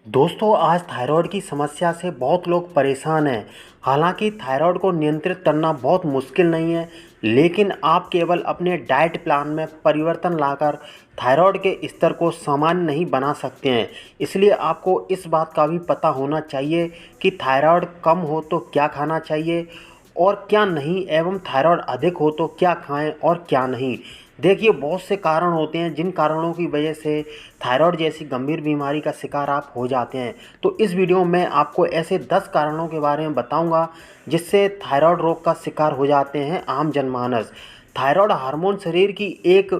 दोस्तों आज थायराइड की समस्या से बहुत लोग परेशान हैं। हालांकि थायराइड को नियंत्रित करना बहुत मुश्किल नहीं है, लेकिन आप केवल अपने डाइट प्लान में परिवर्तन लाकर थायराइड के स्तर को सामान्य नहीं बना सकते हैं। इसलिए आपको इस बात का भी पता होना चाहिए कि थायराइड कम हो तो क्या खाना चाहिए और क्या नहीं, एवं थायराइड अधिक हो तो क्या खाएं और क्या नहीं। देखिए, बहुत से कारण होते हैं जिन कारणों की वजह से थायराइड जैसी गंभीर बीमारी का शिकार आप हो जाते हैं। तो इस वीडियो में आपको ऐसे 10 कारणों के बारे में बताऊंगा जिससे थायराइड रोग का शिकार हो जाते हैं आम जनमानस। थायराइड हार्मोन शरीर की एक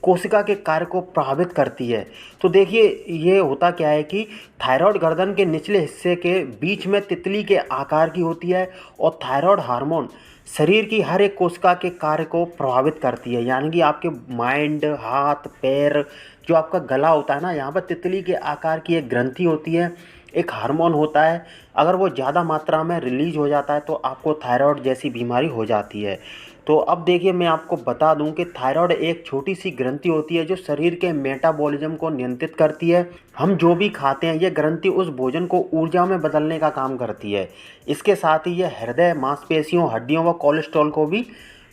कोशिका के कार्य को प्रभावित करती है। तो देखिए, ये होता क्या है कि थायराइड गर्दन के निचले हिस्से के बीच में तितली के आकार की होती है और थायराइड हार्मोन शरीर की हर एक कोशिका के कार्य को प्रभावित करती है। यानी कि आपके माइंड, हाथ, पैर, जो आपका गला होता है ना, यहाँ पर तितली के आकार की एक ग्रंथि होती है, एक हार्मोन होता है। अगर वो ज़्यादा मात्रा में रिलीज हो जाता है तो आपको थायराइड जैसी बीमारी हो जाती है। तो अब देखिए, मैं आपको बता दूं कि थायराइड एक छोटी सी ग्रंथि होती है जो शरीर के मेटाबॉलिज्म को नियंत्रित करती है। हम जो भी खाते हैं, ये ग्रंथि उस भोजन को ऊर्जा में बदलने का काम करती है। इसके साथ ही ये हृदय, मांसपेशियों, हड्डियों व कोलेस्ट्रॉल को भी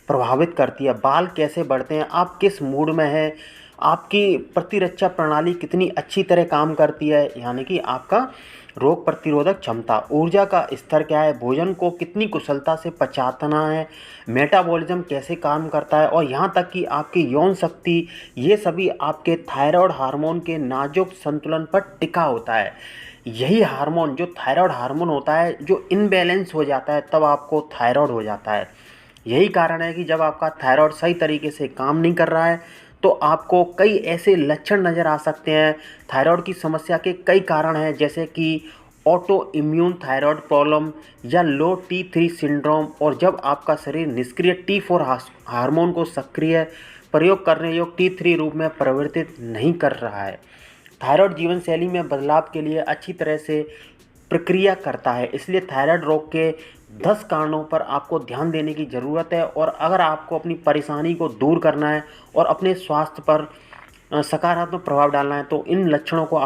प्रभावित करती है। बाल कैसे बढ़ते हैं, आप किस मूड में हैं, आपकी प्रतिरक्षा प्रणाली कितनी अच्छी तरह काम करती है, यानी कि आपका रोग प्रतिरोधक क्षमता, ऊर्जा का स्तर क्या है, भोजन को कितनी कुशलता से पचाना है, मेटाबॉलिज्म कैसे काम करता है, और यहाँ तक कि आपकी यौन शक्ति, ये सभी आपके थायराइड हार्मोन के नाजुक संतुलन पर टिका होता है। यही हार्मोन, जो थायराइड हार्मोन होता है, जो इनबैलेंस हो जाता है तब आपको थायराइड हो जाता है। यही कारण है कि जब आपका थायराइड सही तरीके से काम नहीं कर रहा है तो आपको कई ऐसे लक्षण नज़र आ सकते हैं। थायराइड की समस्या के कई कारण हैं, जैसे कि ऑटो इम्यून थायराइड प्रॉब्लम या लो T3 सिंड्रोम, और जब आपका शरीर निष्क्रिय T4 हार्मोन को सक्रिय प्रयोग करने योग्य T3 रूप में परिवर्तित नहीं कर रहा है। थायराइड जीवन शैली में बदलाव के लिए अच्छी तरह से प्रक्रिया करता है। इसलिए थायराइड रोग के 10 कारणों पर आपको ध्यान देने की ज़रूरत है, और अगर आपको अपनी परेशानी को दूर करना है और अपने स्वास्थ्य पर सकारात्मक प्रभाव डालना है तो इन कारणों को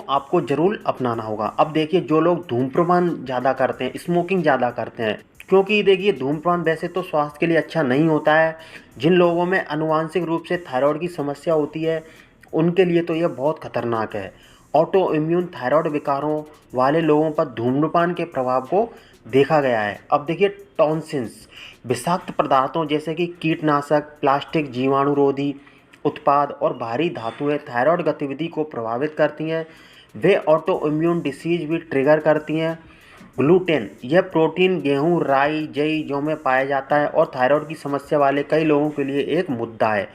आपको ज़रूर अपनाना होगा। अब देखिए, जो लोग धूम्रपान ज़्यादा करते हैं, स्मोकिंग ज़्यादा करते हैं, क्योंकि देखिए धूम्रपान वैसे तो स्वास्थ्य के लिए अच्छा नहीं होता है। जिन लोगों में आनुवांशिक रूप से थायराइड की समस्या होती है उनके लिए तो यह बहुत खतरनाक है। ऑटो इम्यून थायराइड विकारों वाले लोगों पर धूम्रपान के प्रभाव को देखा गया है। अब देखिए, टॉक्सिन्स, विषाक्त पदार्थों जैसे कि कीटनाशक, प्लास्टिक, जीवाणुरोधी उत्पाद और भारी धातुएं थायराइड गतिविधि को प्रभावित करती हैं। वे ऑटो इम्यून डिसीज भी ट्रिगर करती हैं। ग्लूटेन, यह प्रोटीन गेहूं, राई, जई, जौ में पाया जाता है और थायराइड की समस्या वाले कई लोगों के लिए एक मुद्दा है।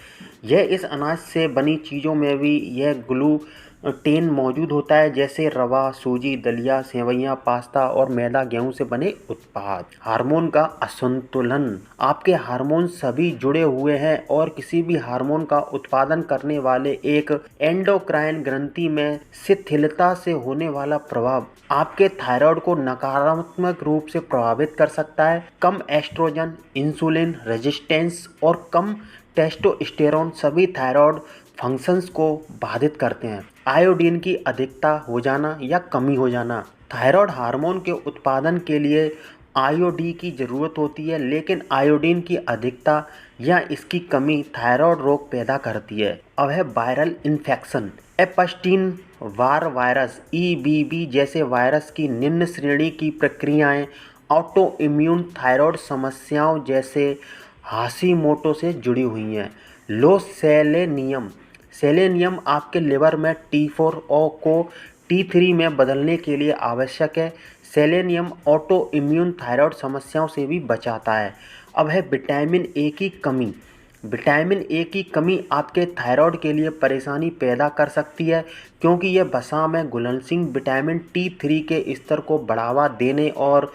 यह इस अनाज से बनी चीज़ों में भी यह ग्लूटेन मौजूद होता है, जैसे रवा, सूजी, दलिया, सेवइयाँ, पास्ता और मैदा गेहूं से बने उत्पाद। हार्मोन का असंतुलन, आपके हार्मोन सभी जुड़े हुए हैं और किसी भी हार्मोन का उत्पादन करने वाले एक एंडोक्राइन ग्रंथि में शिथिलता से होने वाला प्रभाव आपके थायराइड को नकारात्मक रूप से प्रभावित कर सकता है। कम एस्ट्रोजन, इंसुलिन रेजिस्टेंस और कम टेस्टोस्टेरोन सभी थायराइड फंक्शंस को बाधित करते हैं। आयोडीन की अधिकता हो जाना या कमी हो जाना, थायराइड हार्मोन के उत्पादन के लिए आयोडीन की ज़रूरत होती है, लेकिन आयोडीन की अधिकता या इसकी कमी थायराइड रोग पैदा करती है। अब है viral infection, Epstein Barr virus, EBV जैसे वायरस की निम्न श्रेणी की प्रक्रियाएं ऑटो इम्यून थायराइड समस्याओं जैसे हाशीमोटो से जुड़ी हुई हैं। लो सेलेनियम, सेलेनियम आपके लिवर में T4 को T3 में बदलने के लिए आवश्यक है। सेलेनियम ऑटो इम्यून थायराइड समस्याओं से भी बचाता है। अब है विटामिन ए की कमी, विटामिन ए की कमी आपके थायराइड के लिए परेशानी पैदा कर सकती है, क्योंकि यह वसा में घुलनशील विटामिन T3 के स्तर को बढ़ावा देने और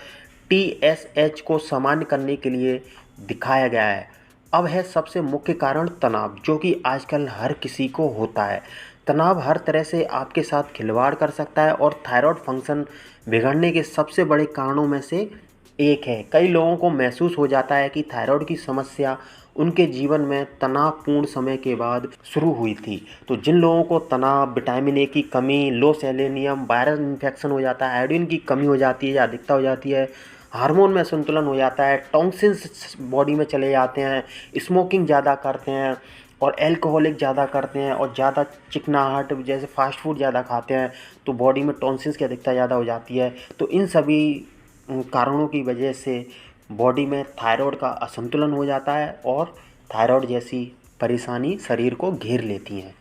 TSH को सामान्य करने के लिए दिखाया गया है। अब है सबसे मुख्य कारण तनाव, जो कि आजकल हर किसी को होता है। तनाव हर तरह से आपके साथ खिलवाड़ कर सकता है और थायराइड फंक्शन बिगड़ने के सबसे बड़े कारणों में से एक है। कई लोगों को महसूस हो जाता है कि थायराइड की समस्या उनके जीवन में तनावपूर्ण समय के बाद शुरू हुई थी। तो जिन लोगों को तनाव, विटामिन ए की कमी, लो सेलेनियम, वायरल इन्फेक्शन हो जाता है, आयोडीन की कमी हो जाती है या अधिकता हो जाती है, हार्मोन में संतुलन हो जाता है, टॉक्सिन्स बॉडी में चले जाते हैं, स्मोकिंग ज़्यादा करते हैं और एल्कोहलिक ज़्यादा करते हैं और ज़्यादा चिकनाहट जैसे फास्ट फूड ज़्यादा खाते हैं, तो बॉडी में टॉन्सिल्स की अधिकता ज़्यादा हो जाती है। तो इन सभी कारणों की वजह से बॉडी में थायराइड का असंतुलन हो जाता है और थायराइड जैसी परेशानी शरीर को घेर लेती हैं।